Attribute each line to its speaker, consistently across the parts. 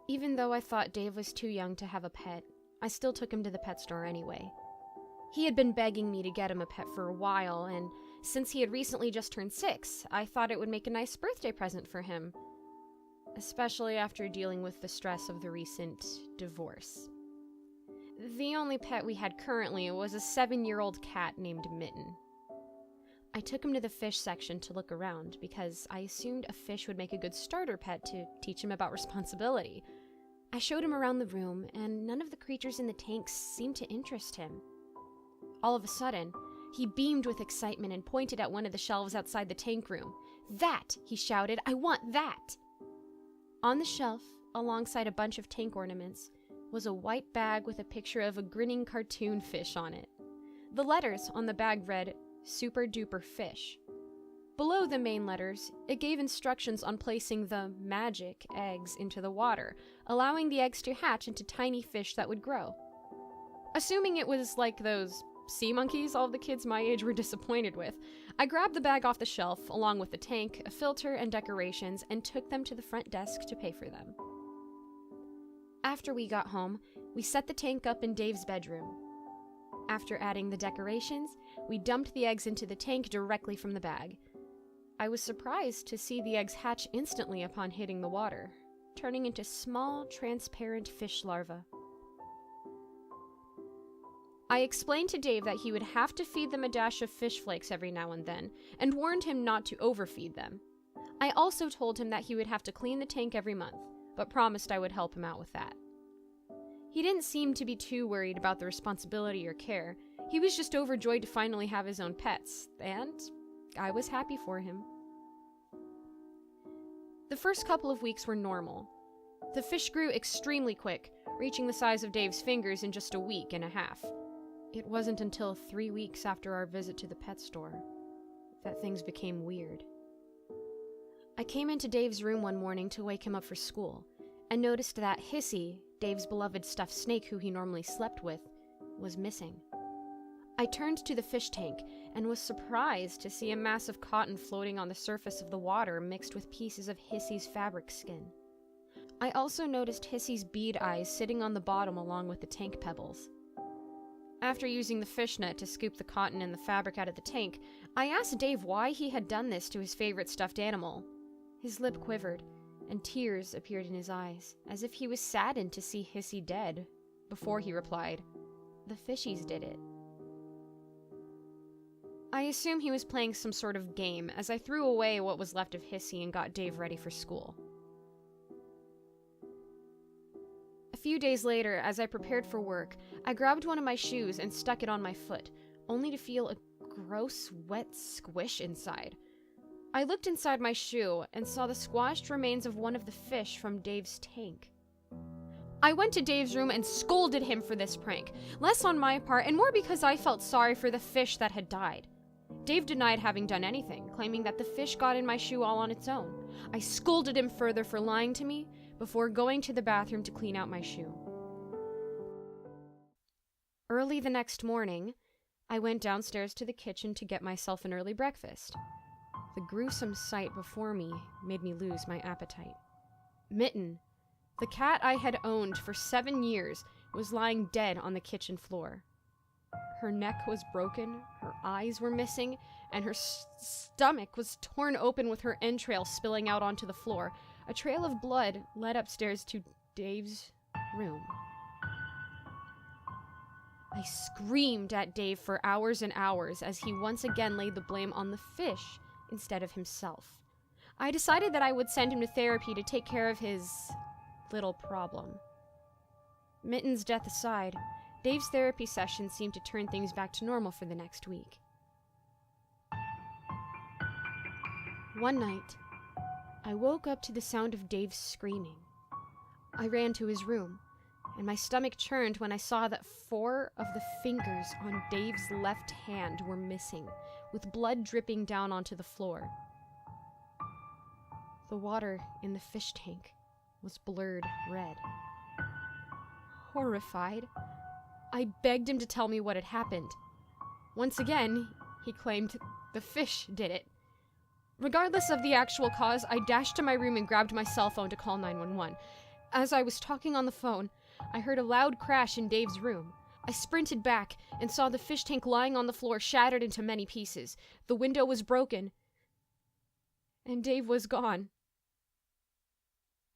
Speaker 1: Even though I thought Dave was too young to have a pet, I still took him to the pet store anyway. He had been begging me to get him a pet for a while, and since he had recently just turned 6, I thought it would make a nice birthday present for him. Especially after dealing with the stress of the recent divorce. The only pet we had currently was a 7-year-old cat named Mitten. I took him to the fish section to look around because I assumed a fish would make a good starter pet to teach him about responsibility. I showed him around the room, and none of the creatures in the tanks seemed to interest him. All of a sudden, he beamed with excitement and pointed at one of the shelves outside the tank room. "That!" he shouted. "I want that!" On the shelf, alongside a bunch of tank ornaments, was a white bag with a picture of a grinning cartoon fish on it. The letters on the bag read, "Super Duper Fish." Below the main letters, it gave instructions on placing the magic eggs into the water, allowing the eggs to hatch into tiny fish that would grow. Assuming it was like those sea monkeys all of the kids my age were disappointed with, I grabbed the bag off the shelf, along with the tank, a filter, and decorations, and took them to the front desk to pay for them. After we got home, we set the tank up in Dave's bedroom. After adding the decorations, we dumped the eggs into the tank directly from the bag. I was surprised to see the eggs hatch instantly upon hitting the water, turning into small, transparent fish larvae. I explained to Dave that he would have to feed them a dash of fish flakes every now and then, and warned him not to overfeed them. I also told him that he would have to clean the tank every month, but promised I would help him out with that. He didn't seem to be too worried about the responsibility or care. He was just overjoyed to finally have his own pets, and I was happy for him. The first couple of weeks were normal. The fish grew extremely quick, reaching the size of Dave's fingers in just a week and a half. It wasn't until 3 weeks after our visit to the pet store that things became weird. I came into Dave's room one morning to wake him up for school, and noticed that Hissy, Dave's beloved stuffed snake who he normally slept with, was missing. I turned to the fish tank and was surprised to see a mass of cotton floating on the surface of the water mixed with pieces of Hissy's fabric skin. I also noticed Hissy's bead eyes sitting on the bottom along with the tank pebbles. After using the fishnet to scoop the cotton and the fabric out of the tank, I asked Dave why he had done this to his favorite stuffed animal. His lip quivered, and tears appeared in his eyes, as if he was saddened to see Hissy dead, before he replied, "The fishies did it." I assume he was playing some sort of game, as I threw away what was left of Hissy and got Dave ready for school. A few days later, as I prepared for work, I grabbed one of my shoes and stuck it on my foot, only to feel a gross, wet squish inside. I looked inside my shoe and saw the squashed remains of one of the fish from Dave's tank. I went to Dave's room and scolded him for this prank, less on my part and more because I felt sorry for the fish that had died. Dave denied having done anything, claiming that the fish got in my shoe all on its own. I scolded him further for lying to me before going to the bathroom to clean out my shoe. Early the next morning, I went downstairs to the kitchen to get myself an early breakfast. The gruesome sight before me made me lose my appetite. Mitten, the cat I had owned for 7 years, was lying dead on the kitchen floor. Her neck was broken, her eyes were missing, and her stomach was torn open with her entrails spilling out onto the floor. A trail of blood led upstairs to Dave's room. I screamed at Dave for hours and hours as he once again laid the blame on the fish instead of himself. I decided that I would send him to therapy to take care of his little problem. Mitten's death aside, Dave's therapy session seemed to turn things back to normal for the next week. One night, I woke up to the sound of Dave screaming. I ran to his room, and my stomach churned when I saw that 4 of the fingers on Dave's left hand were missing, with blood dripping down onto the floor. The water in the fish tank was blurred red. Horrified, I begged him to tell me what had happened. Once again, he claimed the fish did it. Regardless of the actual cause, I dashed to my room and grabbed my cell phone to call 911. As I was talking on the phone, I heard a loud crash in Dave's room. I sprinted back and saw the fish tank lying on the floor, shattered into many pieces. The window was broken, and Dave was gone.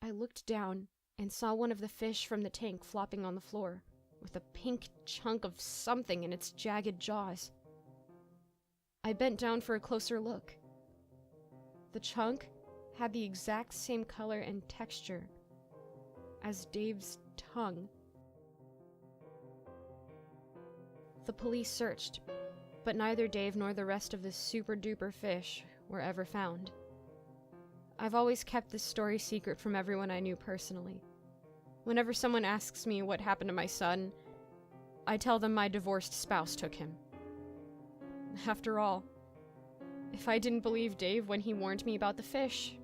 Speaker 1: I looked down and saw one of the fish from the tank flopping on the floor, with a pink chunk of something in its jagged jaws. I bent down for a closer look. The chunk had the exact same color and texture as Dave's tongue. The police searched, but neither Dave nor the rest of the super-duper fish were ever found. I've always kept this story secret from everyone I knew personally. Whenever someone asks me what happened to my son, I tell them my divorced spouse took him. After all, if I didn't believe Dave when he warned me about the fish,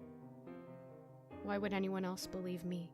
Speaker 1: why would anyone else believe me?